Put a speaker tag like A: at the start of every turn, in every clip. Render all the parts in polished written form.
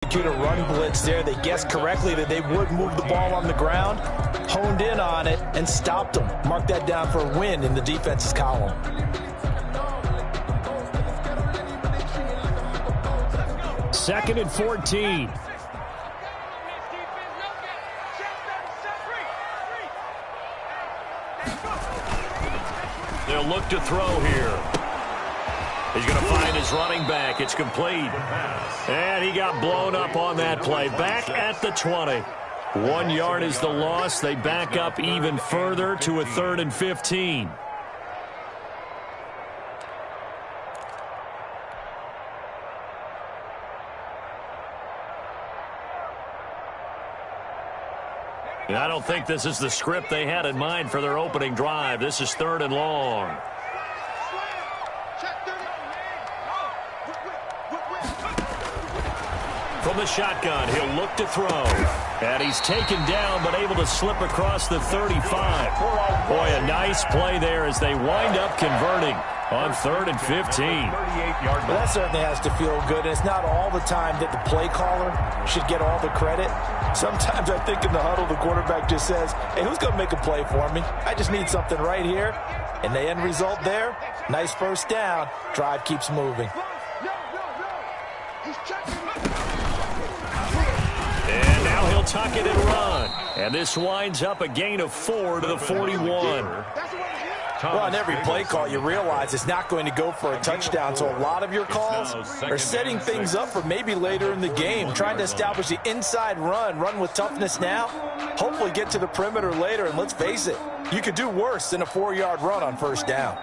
A: A run blitz there. They guessed correctly that they would move the ball on the ground, honed in on it, and stopped them. Mark that down for a win in the defense's column.
B: Second and 14. They'll look to throw here. He's going to find his running back. It's complete. And he got blown up on that play. Back at the 20. 1 yard is the loss. They back up even further to a 3rd and 15. And I don't think this is the script they had in mind for their opening drive. This is 3rd and long. From the shotgun, he'll look to throw. And he's taken down, but able to slip across the 35. Boy, a nice play there as they wind up converting on 3rd and 15.
A: Well, that certainly has to feel good. And it's not all the time that the play caller should get all the credit. Sometimes I think in the huddle, the quarterback just says, hey, who's going to make a play for me? I just need something right here. And the end result there, nice first down. Drive keeps moving.
B: And now he'll tuck it and run. And this winds up a gain of 4 to the 41.
A: Well, on every play call, you realize it's not going to go for a touchdown, so a lot of your calls are setting things up for maybe later in the game, trying to establish the inside run with toughness now, hopefully get to the perimeter later, and let's face it, you could do worse than a 4-yard run on first down.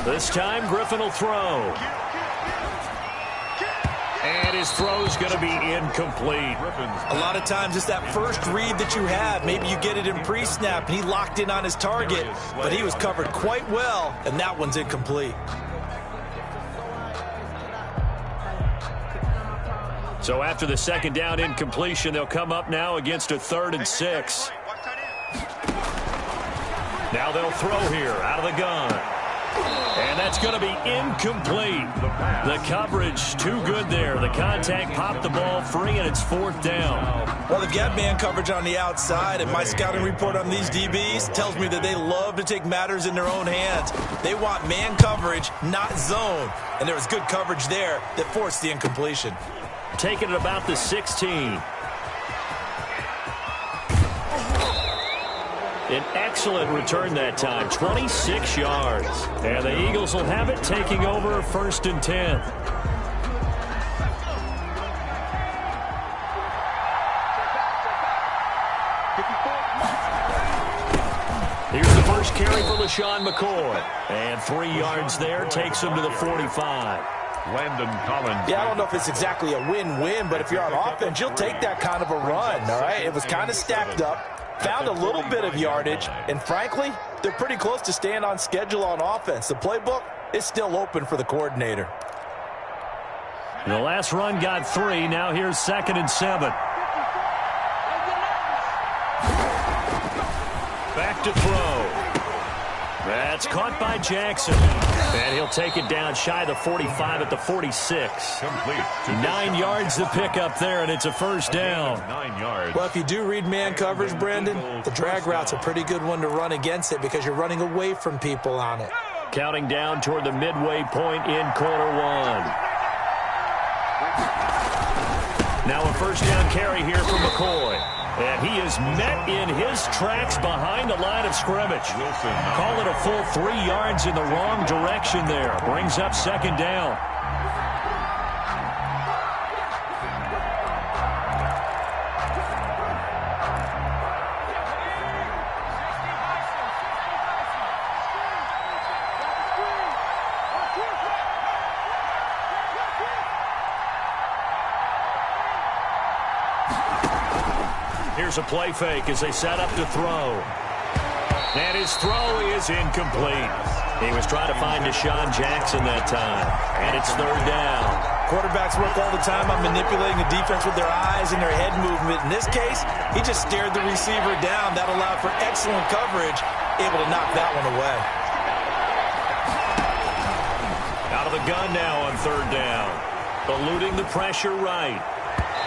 B: This time, Griffin will throw. And his throw's going to be incomplete.
A: A lot of times it's that first read that you have. Maybe you get it in pre-snap, and he locked in on his target, but he was covered quite well, and that one's incomplete.
B: So after the second down incompletion, they'll come up now against a 3rd and 6. Now they'll throw here out of the gun. And that's going to be incomplete. The coverage too good there. The contact popped the ball free, and it's 4th down.
A: Well, they've got man coverage on the outside, and my scouting report on these DBs tells me that they love to take matters in their own hands. They want man coverage, not zone. And there was good coverage there that forced the incompletion.
B: Taking it about the 16. An excellent return that time, 26 yards. And the Eagles will have it, taking over 1st and 10. Here's the first carry for LaShawn McCoy. And 3 yards there takes him to the 45.
C: Landon Collins.
A: Yeah, I don't know if it's exactly a win-win, but if you're on offense, you'll take that kind of a run, all right? It was kind of stacked up. Found a little bit of yardage, and frankly, they're pretty close to staying on schedule on offense. The playbook is still open for the coordinator.
B: The last run got 3. Now here's 2nd and 7. Back to throw. That's caught by Jackson. And he'll take it down shy of the 45 at the 46.
C: Complete.
B: 9 yards to pick up there, and it's a first down.
C: 9 yards.
A: Well, if you do read man coverage, Brandon, the drag route's a pretty good one to run against it because you're running away from people on it.
B: Counting down toward the midway point in quarter 1. Now a first down carry here from McCoy. And he is met in his tracks behind the line of scrimmage. Call it a full 3 yards in the wrong direction there. Brings up 2nd down. Here's a play fake as they set up to throw. And his throw is incomplete. He was trying to find Deshaun Jackson that time. And it's 3rd down.
A: Quarterbacks work all the time on manipulating the defense with their eyes and their head movement. In this case, he just stared the receiver down. That allowed for excellent coverage, able to knock that one away.
B: Out of the gun now on third down. Eluding the pressure right.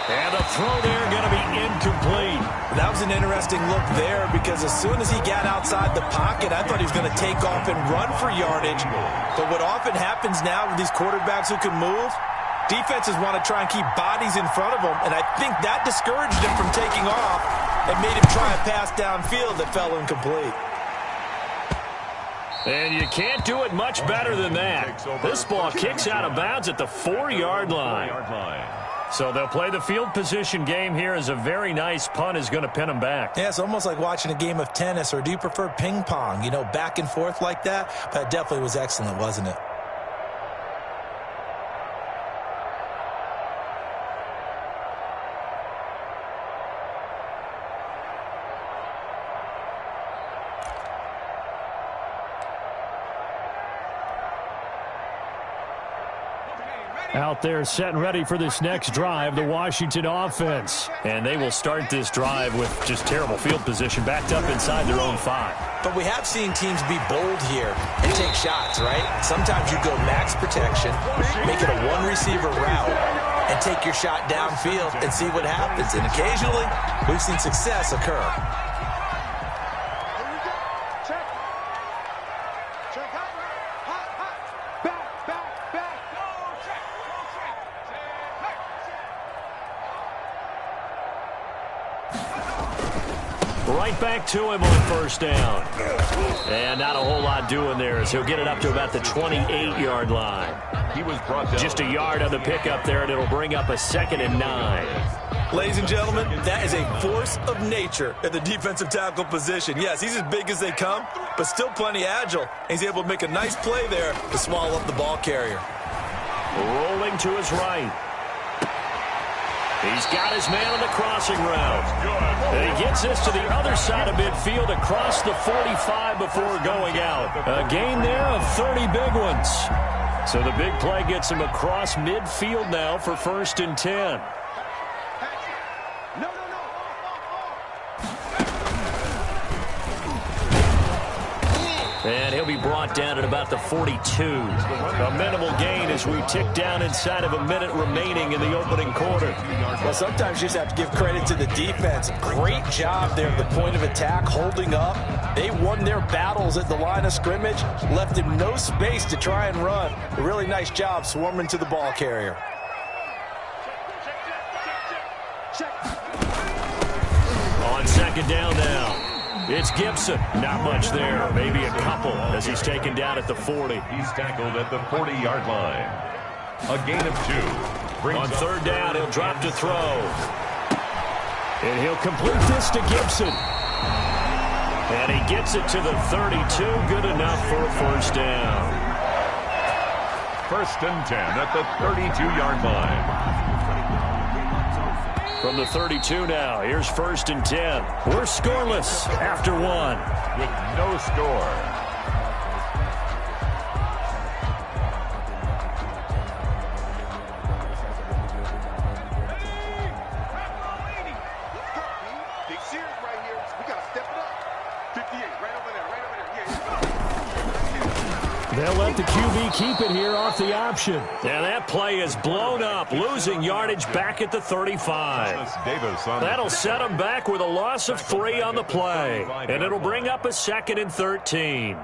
B: And the throw there going to be incomplete.
A: That was an interesting look there because as soon as he got outside the pocket, I thought he was going to take off and run for yardage. But what often happens now with these quarterbacks who can move, defenses want to try and keep bodies in front of them, and I think that discouraged him from taking off and made him try a pass downfield that fell incomplete.
B: And you can't do it much better than that. This ball kicks out of bounds at the 4-yard line. So they'll play the field position game here as a very nice punt is going to pin them back.
A: Yeah, it's almost like watching a game of tennis, or do you prefer ping pong? You know, back and forth like that? That definitely was excellent, wasn't it?
B: Out there set and ready for this next drive, the Washington offense. And they will start this drive with just terrible field position, backed up inside their own 5.
A: But we have seen teams be bold here and take shots, right? Sometimes you go max protection, make it a one-receiver route, and take your shot downfield and see what happens. And occasionally, we've seen success occur.
B: Right back to him on first down. And not a whole lot doing there as he'll get it up to about the 28-yard line. He was brought down. Just a yard on the pickup there, and it'll bring up a 2nd and 9.
A: Ladies and gentlemen, that is a force of nature at the defensive tackle position. Yes, he's as big as they come, but still plenty agile. He's able to make a nice play there to swallow up the ball carrier.
B: Rolling to his right. He's got his man on the crossing route. And he gets this to the other side of midfield across the 45 before going out. A gain there of 30 big ones. So the big play gets him across midfield now for 1st and 10. And he'll be brought down at about the 42. A minimal gain as we tick down inside of a minute remaining in the opening quarter.
A: Well, sometimes you just have to give credit to the defense. Great job there at the point of attack, holding up. They won their battles at the line of scrimmage, left him no space to try and run. A really nice job swarming to the ball carrier.
B: On 2nd down now. It's Gibson. Not much there. Maybe a couple as he's taken down at the 40.
C: He's tackled at the 40-yard line. A gain of 2.
B: On 3rd down, he'll drop to throw. And he'll complete this to Gibson. And he gets it to the 32. Good enough for a 1st down.
C: 1st and 10 at the 32-yard line.
B: From the 32 now, here's 1st and 10. We're scoreless after 1.
C: With no score.
D: Big series right here. We got to step it up. 58, right over there, right over there. Yeah.
B: They'll let the QB keep it here off the option. And that play is blown up, losing yardage back at the 35. That'll set them back with a loss of 3 on the play. And it'll bring up a 2nd and 13.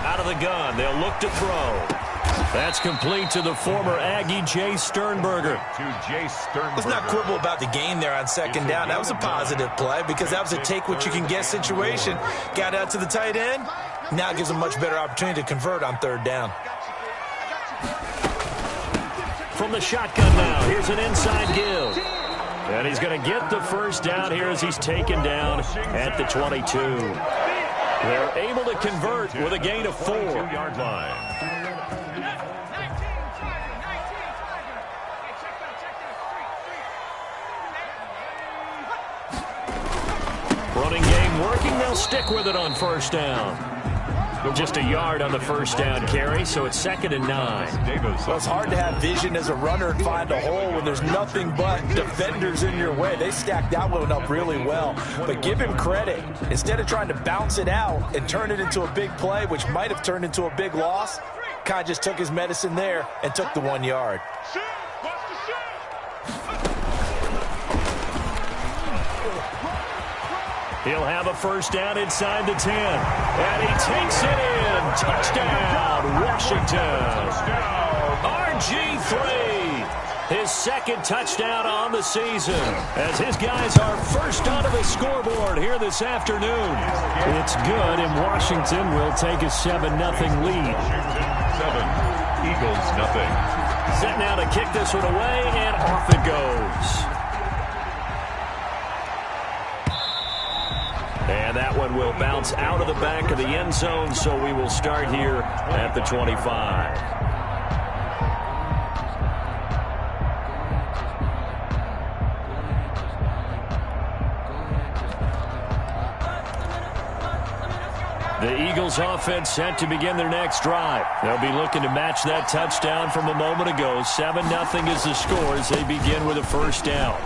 B: Out of the gun, they'll look to throw. That's complete to the former Aggie, Jay Sternberger.
A: Let's not quibble about the gain there on 2nd down. That was a positive play because that was a take-what-you-can-get situation. Got out to the tight end. Now it gives them much better opportunity to convert on 3rd down.
B: From the shotgun now, here's an inside give. And he's going to get the first down here as he's taken down at the 22. They're able to convert with a gain of 4.
C: 2-yard line.
B: Running game working. They'll stick with it on first down. Just a yard on the first down carry, so it's 2nd and 9.
A: Well, it's hard to have vision as a runner and find a hole when there's nothing but defenders in your way. They stacked that one up really well. But give him credit. Instead of trying to bounce it out and turn it into a big play, which might have turned into a big loss, kind of just took his medicine there and took the 1 yard.
B: He'll have a first down inside the 10. And he takes it in. Touchdown, Washington. RG3. His 2nd touchdown on the season. As his guys are first onto the scoreboard here this afternoon. It's good, and Washington will take a 7-0 lead.
C: 7, Eagles nothing.
B: Set now to kick this one away, and off it goes. And that one will bounce out of the back of the end zone, so we will start here at the 25. The Eagles offense set to begin their next drive. They'll be looking to match that touchdown from a moment ago. 7-0 is the score as they begin with a first down.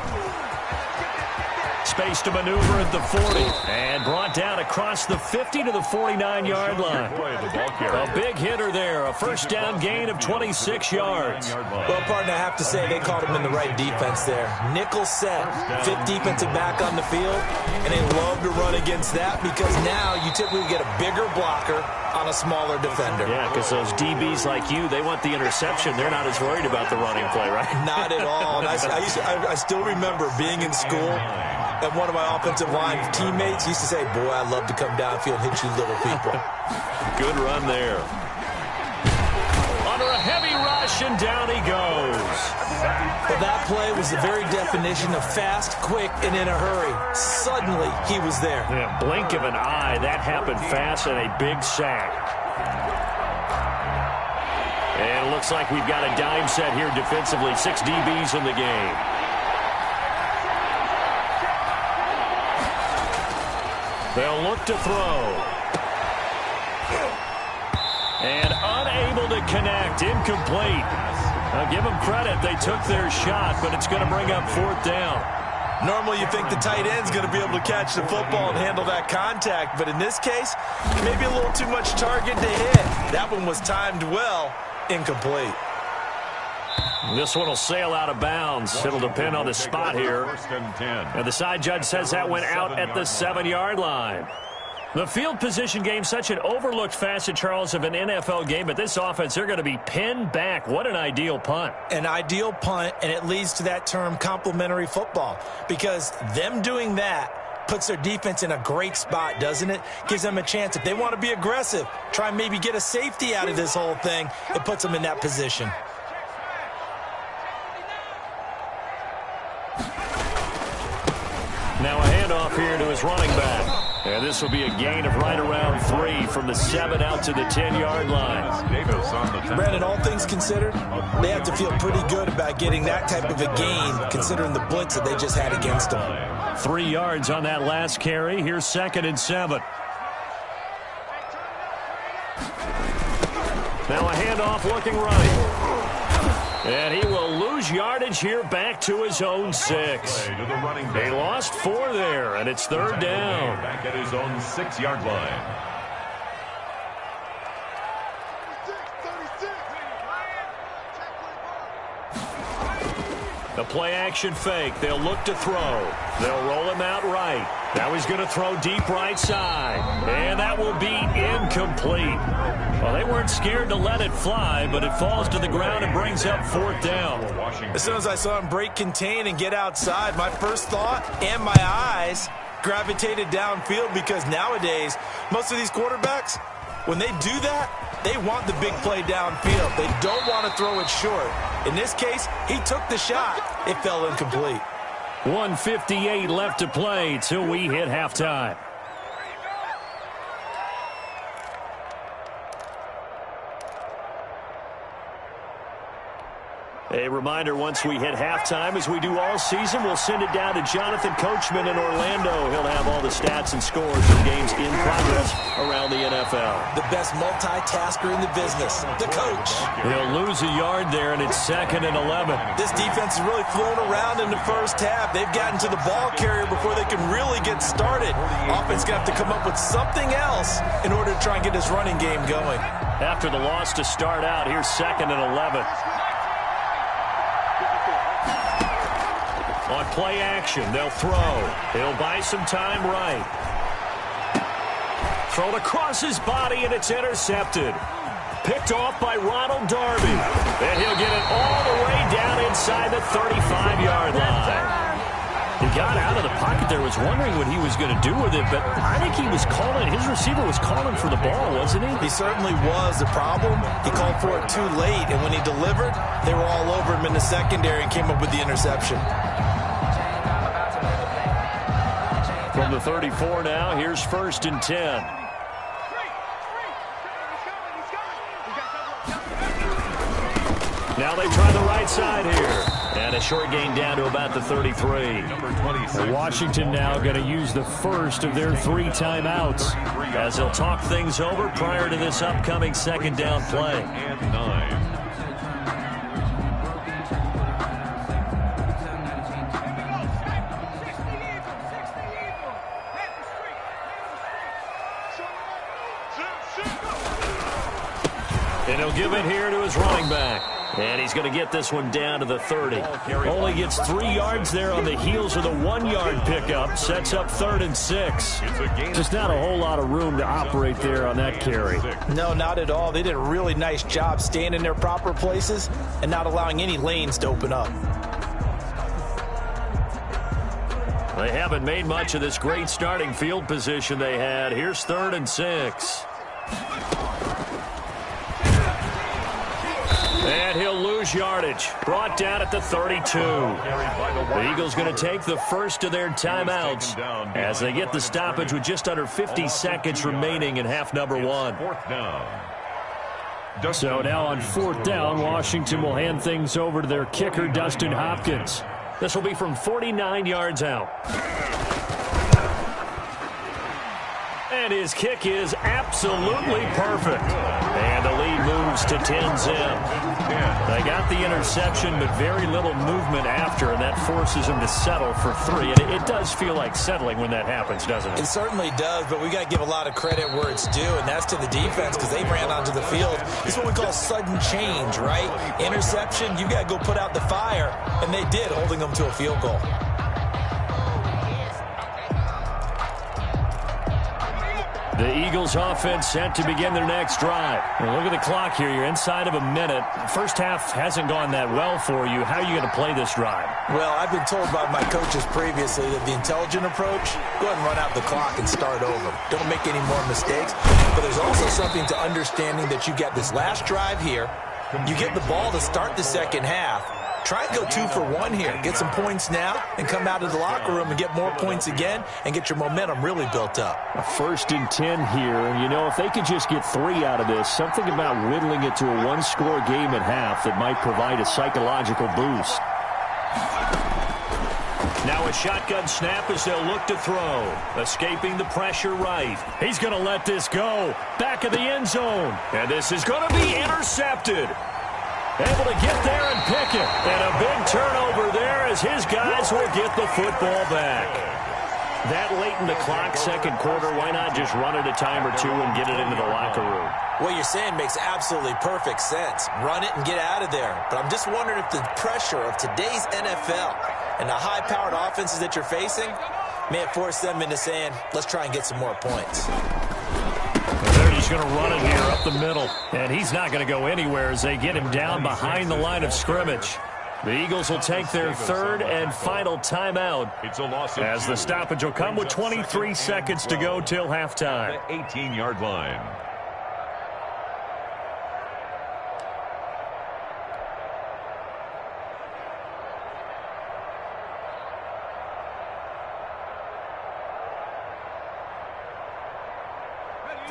B: Space to maneuver at the 40. And brought down across the 50 to the 49-yard line. A big hitter there. A first down gain of 26 yards.
A: Well, partner, I have to say they caught him in the right defense there. Nickel set, 5th defensive back on the field, and they love to run against that because now you typically get a bigger blocker on a smaller defender.
B: Yeah, because those DBs like you, they want the interception. They're not as worried about the running play, right?
A: Not at all. And I still remember being in school, and one of my offensive line teammates used to say, boy, I love to come downfield and hit you little people.
B: Good run there. Under a heavy rush, and down he goes.
A: Well, that play was the very definition of fast, quick, and in a hurry. Suddenly, he was there.
B: Yeah, blink of an eye. That happened fast, and a big sack. And it looks like we've got a dime set here defensively. 6 DBs in the game. They'll look to throw. And unable to connect. Incomplete. Now give them credit. They took their shot, but it's going to bring up 4th down.
A: Normally you think the tight end's going to be able to catch the football and handle that contact, but in this case, maybe a little too much target to hit. That one was timed well. Incomplete.
B: This one will sail out of bounds. It'll depend on the spot here. And the side judge says that went out at the 7-yard line. The field position game, such an overlooked facet, Charles, of an NFL game, but this offense, they're going to be pinned back. What an ideal punt.
A: An ideal punt, and it leads to that term complementary football, because them doing that puts their defense in a great spot, doesn't it? Gives them a chance. If they want to be aggressive, try and maybe get a safety out of this whole thing, it puts them in that position.
B: Now a handoff here to his running back. And this will be a gain of right around 3 from the 7 out to the 10-yard line.
A: Brandon, all things considered, they have to feel pretty good about getting that type of a gain, considering the blitz that they just had against them.
B: 3 yards on that last carry. Here's 2nd and 7. Now a handoff looking right. And he will lose yardage here back to his own 6. They lost 4 there, and it's 3rd down.
C: Back at his own 6-yard line.
B: The play-action fake. They'll look to throw. They'll roll him out right. Now he's going to throw deep right side. And that will be incomplete. Well, they weren't scared to let it fly, but it falls to the ground and brings up 4th down.
A: As soon as I saw him break contain and get outside, my first thought and my eyes gravitated downfield, because nowadays, most of these quarterbacks, when they do that, they want the big play downfield. They don't want to throw it short. In this case, he took the shot. It fell incomplete.
B: 1:58 left to play till we hit halftime. A reminder, once we hit halftime, as we do all season, we'll send it down to Jonathan Coachman in Orlando. He'll have all the stats and scores from games in progress around the NFL.
A: The best multitasker in the business, the coach.
B: He'll lose a yard there, and it's 2nd and 11.
A: This defense has really flown around in the first half. They've gotten to the ball carrier before they can really get started. Offense going to have to come up with something else in order to try and get this running game going.
B: After the loss to start out, here's 2nd and 11. On play action, they'll throw. He'll buy some time right. Thrown across his body, and it's intercepted. Picked off by Ronald Darby. And he'll get it all the way down inside the 35-yard line. He got out of the pocket there, was wondering what he was going to do with it, but I think he was calling, his receiver was calling for the ball, wasn't he?
A: He certainly was. The problem, he called for it too late, and when he delivered, they were all over him in the secondary and came up with the interception.
B: From the 34 now, here's 1st and 10. Now they try the right side here. And a short gain down to about the 33. Washington now going to use the first of their 3 timeouts as they'll talk things over prior to this upcoming 2nd down play.
C: And 9.
B: And he'll give it here to his running back. And he's going to get this one down to the 30. Only gets 3 yards there on the heels of the 1-yard pickup. Sets up 3rd and 6. Just not a whole lot of room to operate there on that carry.
A: No, not at all. They did a really nice job staying in their proper places and not allowing any lanes to open up.
B: They haven't made much of this great starting field position they had. Here's 3rd and 6. And he'll lose yardage. Brought down at the 32. The Eagles going to take the first of their timeouts as they get the stoppage with just under 50 seconds remaining in half number 1. So now on 4th down, Washington will hand things over to their kicker, Dustin Hopkins. This will be from 49 yards out. And his kick is absolutely perfect. And the lead moves to 10-zip. They got the interception, but very little movement after, and that forces them to settle for 3. And it does feel like settling when that happens, doesn't it?
A: It certainly does, but we got to give a lot of credit where it's due, and that's to the defense because they ran onto the field. It's what we call sudden change, right? Interception, you got to go put out the fire, and they did, holding them to a field goal.
B: The Eagles offense set to begin their next drive. Well, look at the clock here. You're inside of a minute. First half hasn't gone that well for you. How are you going to play this drive?
A: Well, I've been told by my coaches previously that the intelligent approach, go ahead and run out the clock and start over. Don't make any more mistakes. But there's also something to understanding that you got this last drive here. You get the ball to start the second half. Try and go 2 for 1 here. Get some points now and come out of the locker room and get more points again and get your momentum really built up.
B: A 1st and 10 here. And, you know, if they could just get 3 out of this, something about whittling it to a 1-score game at half that might provide a psychological boost. Now a shotgun snap as they'll look to throw. Escaping the pressure right. He's going to let this go. Back of the end zone. And this is going to be intercepted. Able to get there and pick it. And a big turnover there as his guys will get the football back. That late in the clock, second quarter, why not just run it a time or 2 and get it into the locker room?
A: What you're saying makes absolutely perfect sense. Run it and get out of there. But I'm just wondering if the pressure of today's NFL and the high-powered offenses that you're facing may have forced them into saying, let's try and get some more points.
B: They're just going to run it here up the middle. And he's not going to go anywhere as they get him down behind the line of scrimmage. The Eagles will take their 3rd and final timeout as the stoppage will come with 23 seconds to go till halftime.
C: The 18-yard line.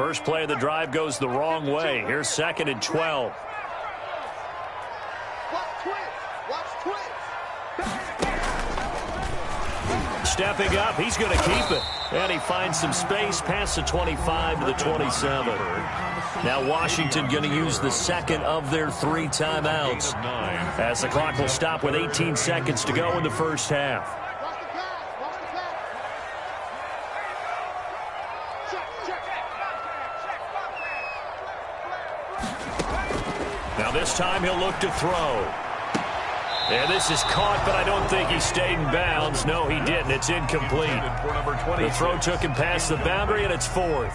B: First play of the drive goes the wrong way. Here's 2nd and 12. Stepping up, he's going to keep it. And he finds some space past the 25 to the 27. Now Washington going to use the second of their 3 timeouts, as the clock will stop with 18 seconds to go in the first half. Now this time he'll look to throw. And this is caught, but I don't think he stayed in bounds. No, he didn't. It's incomplete. The throw took him past the boundary, and it's 4th.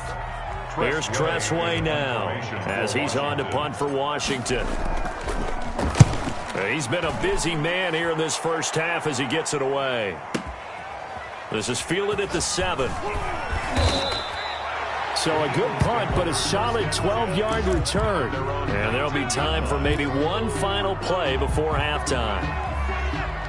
B: Here's Tressway now, as he's on to punt for Washington. He's been a busy man here in this first half as he gets it away. This is fielded at the 7. So a good punt, but a solid 12-yard return. And there'll be time for maybe one final play before halftime.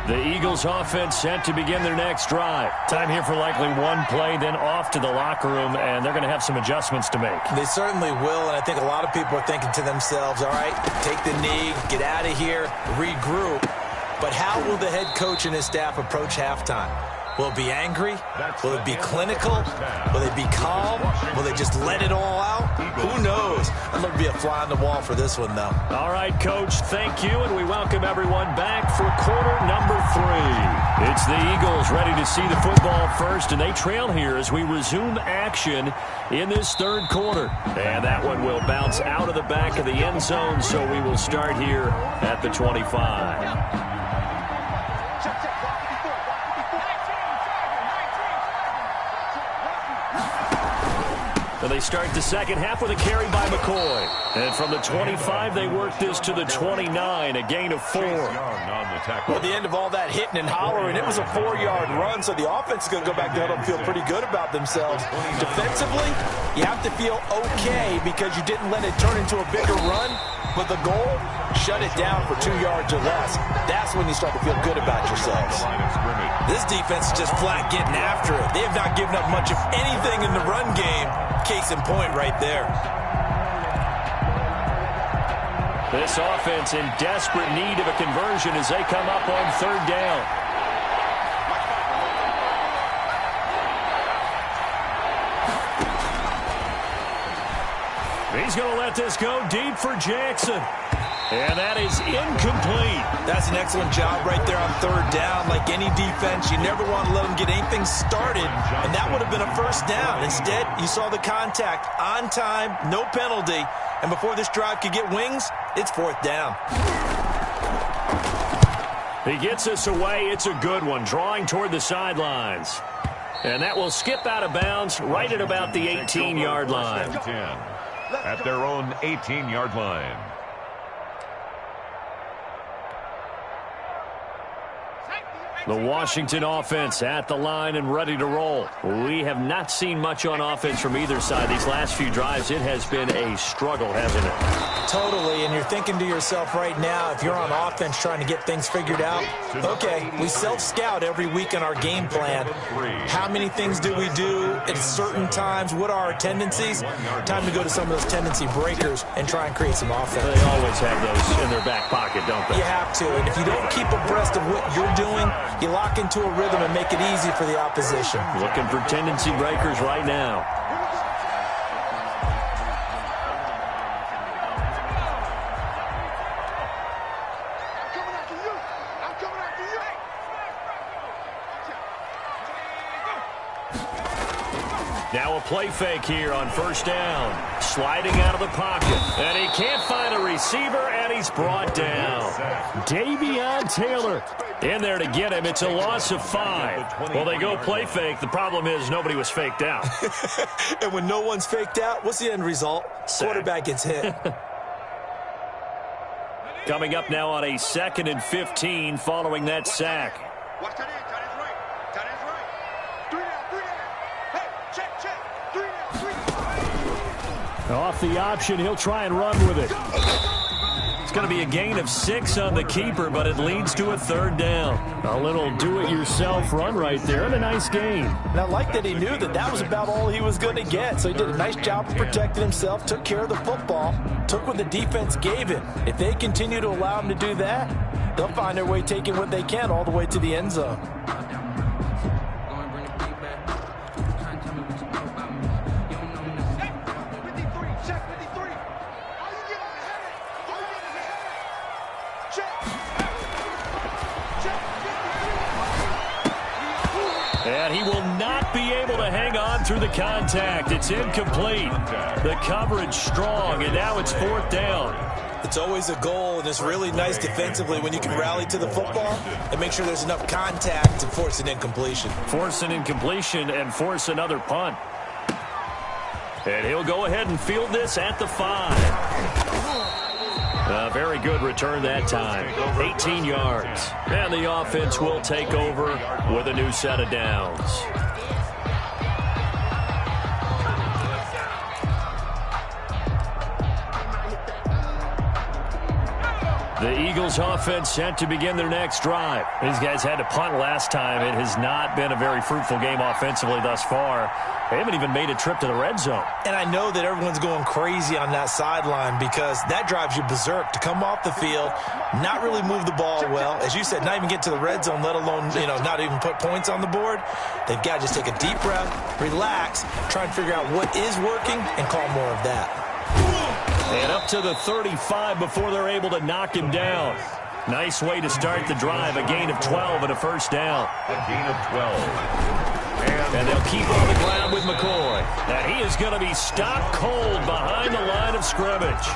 B: The Eagles offense set to begin their next drive. Time here for likely one play, then off to the locker room, and they're going to have some adjustments to make.
A: They certainly will, and I think a lot of people are thinking to themselves, all right, take the knee, get out of here, regroup. But how will the head coach and his staff approach halftime? Will it be angry? Will it be clinical? Will they be calm? Will they just let it all out? Who knows? I'd love to be a fly on the wall for this one, though.
B: All right, Coach, thank you, and we welcome everyone back for quarter number 3. It's the Eagles ready to see the football first, and they trail here as we resume action in this third quarter. And that one will bounce out of the back of the end zone, so we will start here at the 25. So they start the second half with a carry by McCoy. And from the 25, they work this to the 29, a gain of 4.
A: Well, at the end of all that hitting and hollering, it was a 4-yard run, so the offense is going to go back there and feel pretty good about themselves. Defensively, you have to feel okay because you didn't let it turn into a bigger run, but the goal, shut it down for 2 yards or less. That's when you start to feel good about yourselves. This defense is just flat getting after it. They have not given up much of anything in the run game. Case in point right there.
B: This offense in desperate need of a conversion as they come up on 3rd down. He's going to let this go deep for Jackson. And that is incomplete.
A: That's an excellent job right there on 3rd down. Like any defense, you never want to let them get anything started, and that would have been a first down. Instead, you saw the contact on time, no penalty, and before this drive could get wings, it's 4th down.
B: He gets us away. It's a good one, drawing toward the sidelines. And that will skip out of bounds right at about the 18-yard line.
C: At their own 18-yard line.
B: The Washington offense at the line and ready to roll. We have not seen much on offense from either side. These last few drives, it has been a struggle, hasn't it?
A: Totally, and you're thinking to yourself right now, if you're on offense trying to get things figured out, okay, we self-scout every week in our game plan. How many things do we do at certain times? What are our tendencies? Time to go to some of those tendency breakers and try and create some offense.
B: They always have those in their back pocket, don't they?
A: You have to, and if you don't keep abreast of what you're doing, you lock into a rhythm and make it easy for the opposition.
B: Looking for tendency breakers right now. Now a play fake here on 1st down. Sliding out of the pocket. And he can't find a receiver, and he's brought down. Davion Taylor in there to get him. It's a loss of 5. Well, they go play fake. The problem is nobody was faked out.
A: And when no one's faked out, what's the end result?
B: Sack.
A: Quarterback gets hit.
B: Coming up now on a 2nd and 15 following that sack.
D: Watch that in. Tight end's right. Tight end's right. 3 down. Hey, check. 3 down.
B: Off the option, he'll try and run with it.
A: It's
B: going to be a gain of 6 on the keeper, but it leads to a 3rd down. A little do-it-yourself run right there, and a nice gain.
A: And I like that he knew that that was about all he was going to get, so he did a nice job of protecting himself, took care of the football, took what the defense gave him. If they continue to allow him to do that, they'll find their way taking what they can all the way to the end zone.
B: And he will not be able to hang on through the contact. It's incomplete. The coverage strong, and now it's 4th down.
A: It's always a goal, and it's really nice defensively when you can rally to the football and make sure there's enough contact to force an incompletion.
B: Force an incompletion and force another punt. And he'll go ahead and field this at the 5. A very good return that time. 18 yards. And the offense will take over with a new set of downs. The Eagles offense set to begin their next drive. These guys had to punt last time. It has not been a very fruitful game offensively thus far. They haven't even made a trip to the red zone.
A: And I know that everyone's going crazy on that sideline because that drives you berserk to come off the field, not really move the ball well. As you said, not even get to the red zone, let alone, not even put points on the board. They've got to just take a deep breath, relax, try and figure out what is working, and call more of that.
B: And up to the 35 before they're able to knock him down. Nice way to start the drive. A gain of 12 and a 1st down.
C: A gain of 12.
B: And they'll keep on the ground with McCoy. And he is going to be stopped cold behind the line of scrimmage.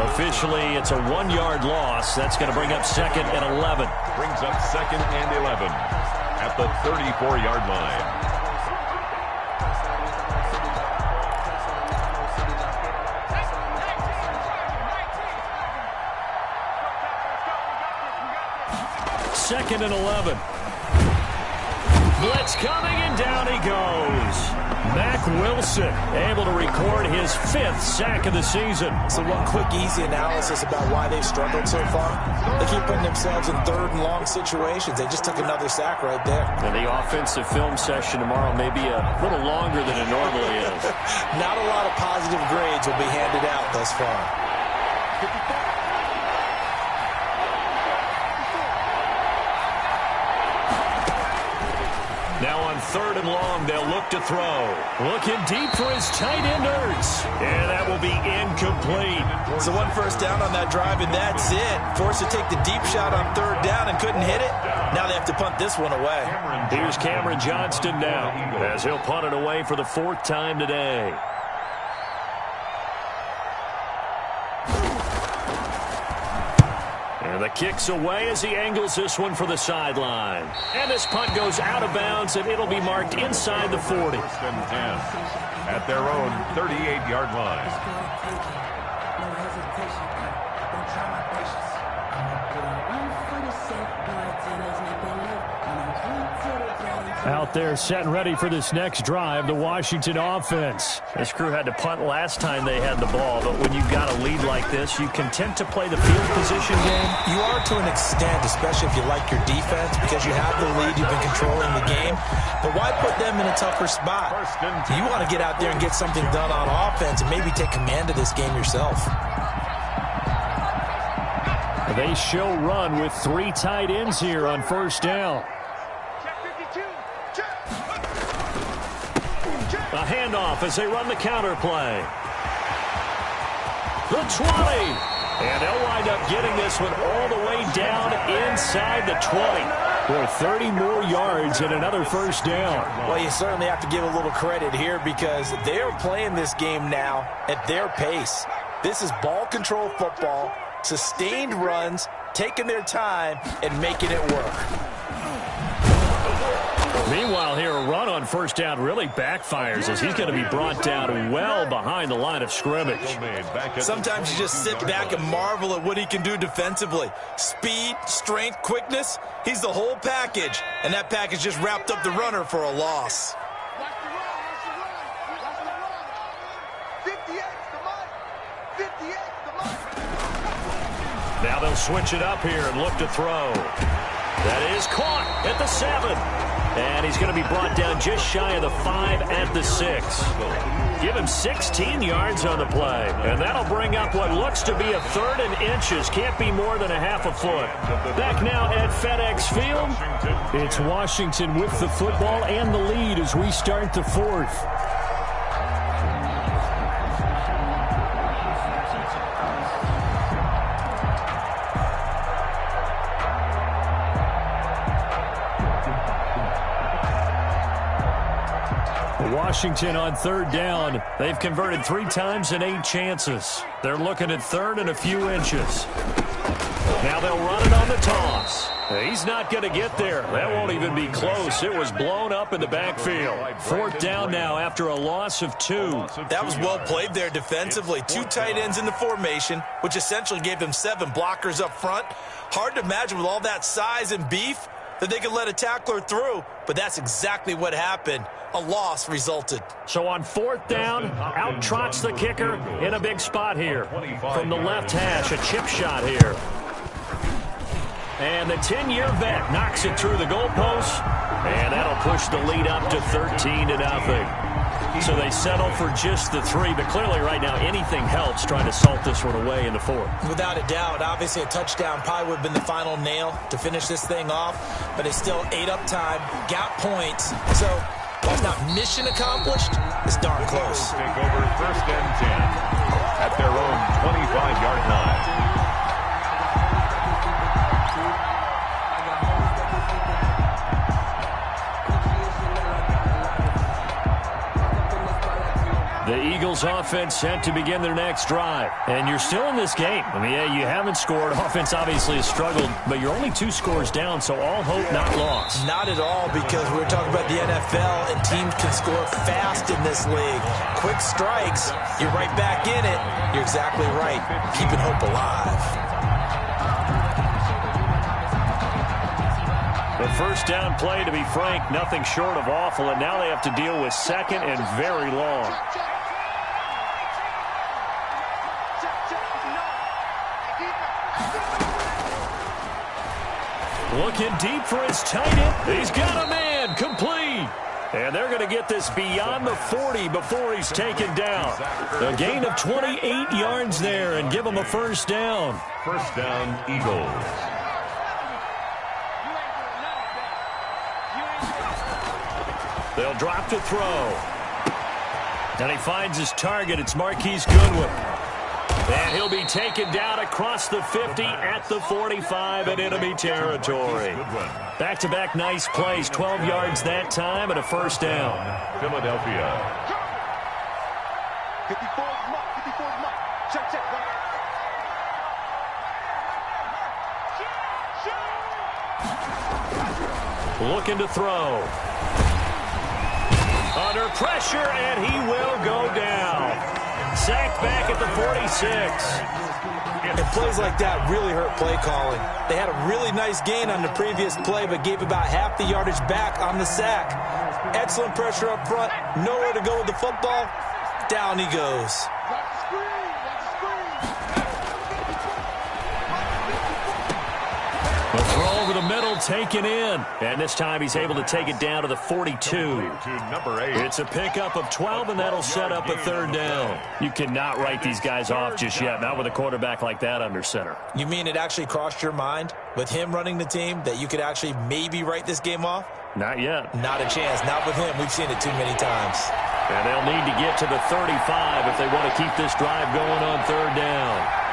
B: Officially, it's a 1-yard loss. That's going to bring up 2nd and 11.
C: Brings up 2nd and 11 at the 34-yard line.
B: Second and 11. Blitz coming, and down he goes. Mack Wilson able to record his 5th sack of the season.
A: So one quick, easy analysis about why they've struggled so far. They keep putting themselves in 3rd and long situations. They just took another sack right there.
B: And the offensive film session tomorrow may be a little longer than it normally is.
A: Not a lot of positive grades will be handed out thus far.
B: Now on 3rd and long, they'll look to throw. Looking deep for his tight end, Ertz. And that will be incomplete.
A: So 1 first down on that drive, and that's it. Forced to take the deep shot on 3rd down and couldn't hit it. Now they have to punt this one away.
B: Here's Cameron Johnston now, as he'll punt it away for the 4th time today. And the kick's away as he angles this one for the sideline. And this punt goes out of bounds, and it'll be marked inside the 40.
C: 1st and 10 at their own 38-yard line.
B: Out there set and ready for this next drive, the Washington offense. This crew had to punt last time they had the ball, but when you've got a lead like this, you content to play the field position game?
A: You are to an extent, especially if you like your defense, because you have the lead, you've been controlling the game. But why put them in a tougher spot? You want to get out there and get something done on offense and maybe take command of this game yourself.
B: They show run with 3 tight ends here on 1st down. A handoff as they run the counter play. The 20. And they'll wind up getting this one all the way down inside the 20. For 30 more yards and another 1st down.
A: Well, you certainly have to give a little credit here because they're playing this game now at their pace. This is ball control football, sustained runs, taking their time, and making it work.
B: Meanwhile, here a run on 1st down really backfires as he's going to be brought down well behind the line of scrimmage.
A: Sometimes you just sit back and marvel at what he can do defensively. Speed, strength, quickness, he's the whole package. And that package just wrapped up the runner for a loss.
B: Now they'll switch it up here and look to throw. That is caught at the 7. And he's going to be brought down just shy of the 5 at the 6. Give him 16 yards on the play. And that'll bring up what looks to be a 3rd and inches. Can't be more than a half a foot. Back now at FedEx Field. It's Washington with the football and the lead as we start the 4th. Washington on 3rd down. They've converted 3 times in 8 chances. They're looking at 3rd and a few inches. Now they'll run it on the toss. He's not going to get there. That won't even be close. It was blown up in the backfield. 4th down now after a loss of 2.
A: That was well played there defensively. 2 tight ends in the formation, which essentially gave them 7 blockers up front. Hard to imagine with all that size and beef that they could let a tackler through, but that's exactly what happened. A loss resulted.
B: So on 4th down, out trots the kicker in a big spot here. From the left hash, a chip shot here. And the 10-year vet knocks it through the goalpost, and that'll push the lead up to 13-0. So they settle for just the 3, but clearly right now anything helps trying to salt this one away in the 4th.
A: Without a doubt, obviously a touchdown probably would have been the final nail to finish this thing off, but it's still 8 up time, got points, so while it's not mission accomplished, it's darn close.
C: Take over 1st and 10 at their own 25-yard line.
B: The Eagles offense set to begin their next drive. And you're still in this game. I mean, yeah, you haven't scored. Offense obviously has struggled, but you're only 2 scores down, so all hope not lost.
A: Not at all, because we're talking about the NFL, and teams can score fast in this league. Quick strikes, you're right back in it. You're exactly right. Keeping hope alive.
B: The 1st down play, to be frank, nothing short of awful, and now they have to deal with 2nd and very long. Looking deep for his tight end. He's got a man, complete. And they're going to get this beyond the 40 before he's taken down. A gain of 28 yards there and give him a 1st down.
C: 1st down, Eagles.
B: They'll drop to throw. And he finds his target. It's Marquise Goodwin. And he'll be taken down across the 50 at the 45 in enemy territory. Back-to-back nice plays. 12 yards that time and a 1st down.
C: Philadelphia.
D: 54's mark. 54's mark. Check, check.
B: Looking to throw. Under pressure, and he will go down. Sacked back at the 46.
A: And plays like that really hurt play calling. They had a really nice gain on the previous play, but gave about half the yardage back on the sack. Excellent pressure up front. Nowhere to go with the football. Down he goes.
B: The throw over the middle taken in. And this time he's able to take it down to the 42.
C: Number 8.
B: It's a pickup of 12, and that'll set up a 3rd down. You cannot write these guys off just yet, not with a quarterback like that under center.
A: You mean it actually crossed your mind with him running the team that you could actually maybe write this game off?
B: Not yet.
A: Not a chance. Not with him. We've seen it too many times.
B: And they'll need to get to the 35 if they want to keep this drive going on 3rd down.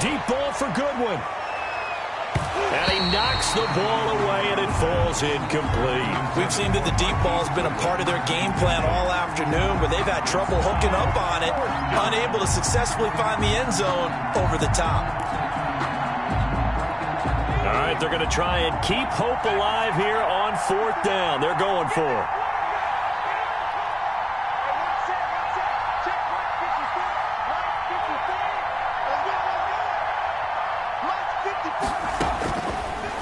B: Deep ball for Goodwin. And he knocks the ball away, and it falls incomplete.
A: We've seen that the deep ball's been a part of their game plan all afternoon, but they've had trouble hooking up on it, unable to successfully find the end zone over the top.
B: All right, they're going to try and keep hope alive here on 4th down. They're going for it.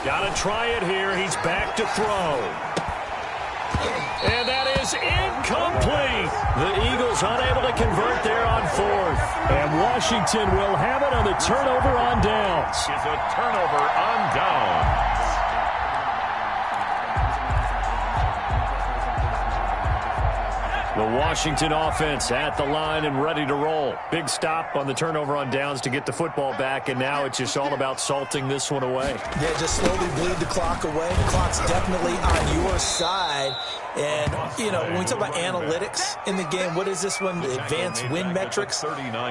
B: Got to try it here. He's back to throw. And that is incomplete. The Eagles unable to convert there on fourth. And Washington will have it on the turnover on downs.
C: It's a turnover on downs.
B: The Washington offense at the line and ready to roll. Big stop on the turnover on downs to get the football back, and now it's just all about salting this one away.
A: Yeah, just slowly bleed the clock away. The clock's definitely on your side. And, you know, when we talk about analytics in the game, what is this one? The advanced win metrics?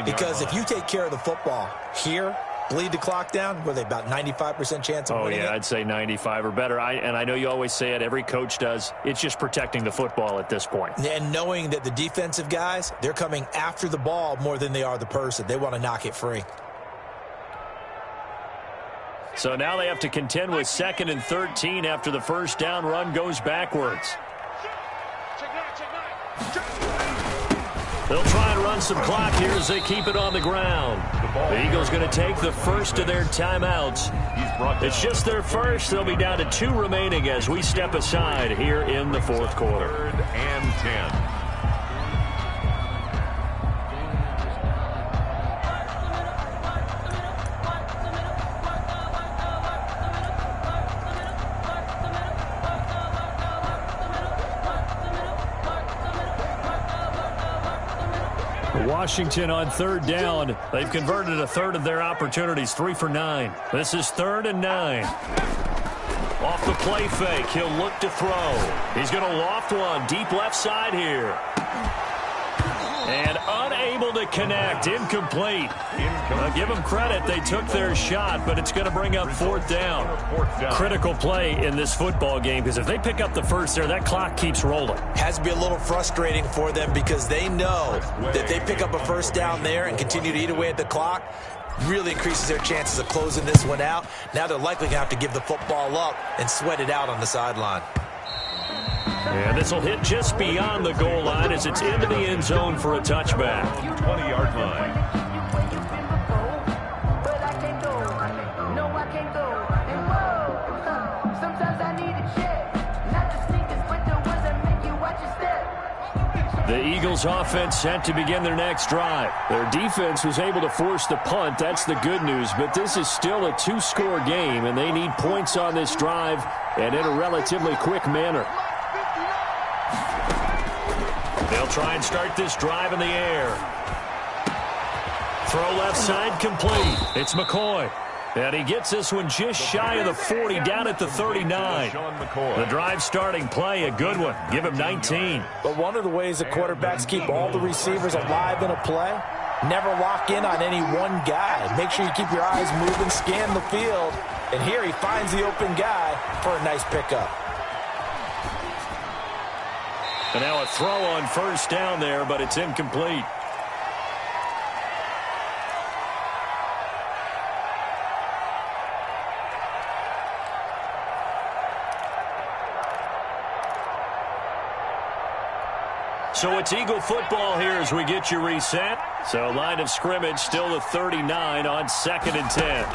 A: Because if you take care of the football here, bleed the clock down, were they about 95% chance of winning it?
B: I'd say 95 or better. And I know you always say it, every coach does. It's just protecting the football at this point.
A: And knowing that the defensive guys, they're coming after the ball more than they are the person. They want to knock it free.
B: So now they have to contend with 2nd and 13 after the first down run goes backwards. They'll try and run some clock here as they keep it on the ground. The Eagles going to take the first of their timeouts. It's just their first. They'll be down to 2 remaining as we step aside here in the fourth quarter.
C: 3rd and 10.
B: Washington on 3rd down. They've converted a third of their opportunities, 3 for 9. This is 3rd and 9. Off the play fake, he'll look to throw. He's going to loft one deep left side here. And unable to connect, incomplete. Give them credit, they took their shot, but it's going to bring up 4th down. Critical play in this football game, because if they pick up the first there, that clock keeps rolling.
A: Has to be a little frustrating for them because they know that they pick up a first down there and continue to eat away at the clock, really increases their chances of closing this one out. Now they're likely going to have to give the football up and sweat it out on the sideline.
B: And this will hit just beyond the goal line as it's into the end zone for a touchback.
C: 20-yard line.
B: The Eagles offense set to begin their next drive. Their defense was able to force the punt. That's the good news. But this is still a 2-score game, and they need points on this drive and in a relatively quick manner. They'll try and start this drive in the air. Throw left side complete. It's McCoy. And he gets this one just shy of the 40, down at the 39. The drive starting play, a good one. Give him 19.
A: But one of the ways the quarterbacks keep all the receivers alive in a play, never lock in on any one guy. Make sure you keep your eyes moving, scan the field. And here he finds the open guy for a nice pickup.
B: And now a throw on first down there, but it's incomplete. So it's Eagle football here as we get you reset. So line of scrimmage still the 39 on 2nd and 10.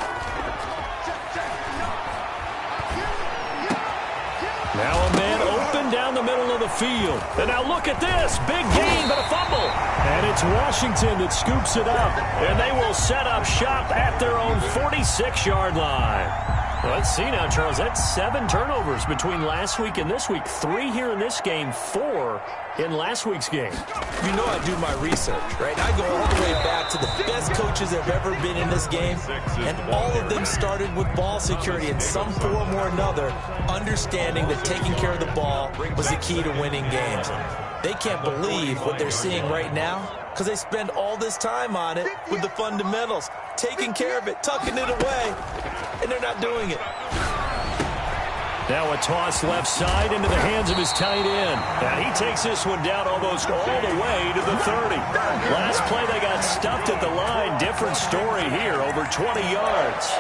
B: Now a man open down the middle of the field. And now look at this. Big gain, but a fumble. And it's Washington that scoops it up. And they will set up shop at their own 46-yard line. Well, let's see now, Charles. That's 7 turnovers between last week and this week. 3 here in this game, 4 in last week's game.
A: You know I do my research, right? I go all the way back to the best coaches that have ever been in this game, and all of them started with ball security in some form or another, understanding that taking care of the ball was the key to winning games. They can't believe what they're seeing right now because they spend all this time on it with the fundamentals, taking care of it, tucking it away, and they're not doing it.
B: Now a toss left side into the hands of his tight end. And he takes this one down almost all the way to the 30. Last play they got stuffed at the line. Different story here, over 20 yards.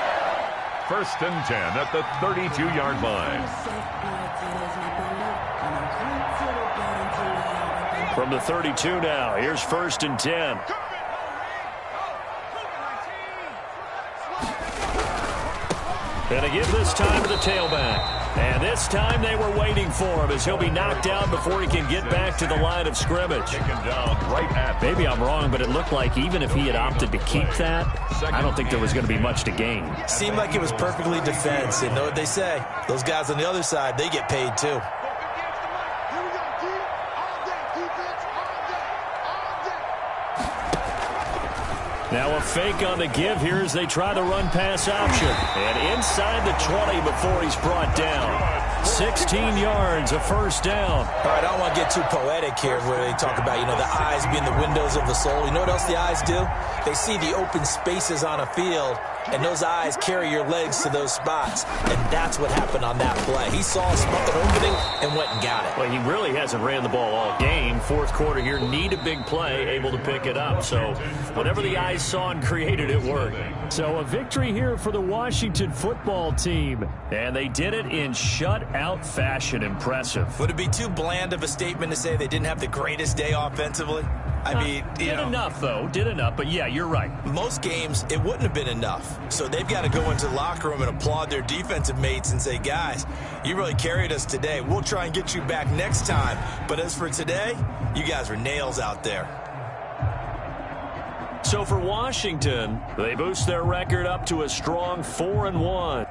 C: 1st and 10 at the 32-yard line.
B: From the 32 now, here's 1st and 10. And to give this time to the tailback. And this time they were waiting for him as he'll be knocked down before he can get back to the line of scrimmage. Maybe I'm wrong, but it looked like even if he had opted to keep that, I don't think there was going to be much to gain.
A: Seemed like it was perfectly defense. And know what they say? Those guys on the other side, they get paid too.
B: Now a fake on the give here as they try the run-pass option. And inside the 20 before he's brought down. 16 yards, a first down.
A: All right, I don't want to get too poetic here where they talk about, the eyes being the windows of the soul. You know what else the eyes do? They see the open spaces on a field, and those eyes carry your legs to those spots. And that's what happened on that play. He saw an opening and went and got it.
B: Well, he really hasn't ran the ball all game. Fourth quarter here, need a big play, able to pick it up. So whatever the eyes saw and created, it worked. So a victory here for the Washington football team. And they did it in shutout fashion. Impressive.
A: Would it be too bland of a statement to say they didn't have the greatest day offensively? I mean,
B: did enough, though. Did enough. But, yeah, you're right.
A: Most games, it wouldn't have been enough. So they've got to go into the locker room and applaud their defensive mates and say, guys, you really carried us today. We'll try and get you back next time. But as for today, you guys were nails out there.
B: So for Washington, they boost their record up to a strong 4-1.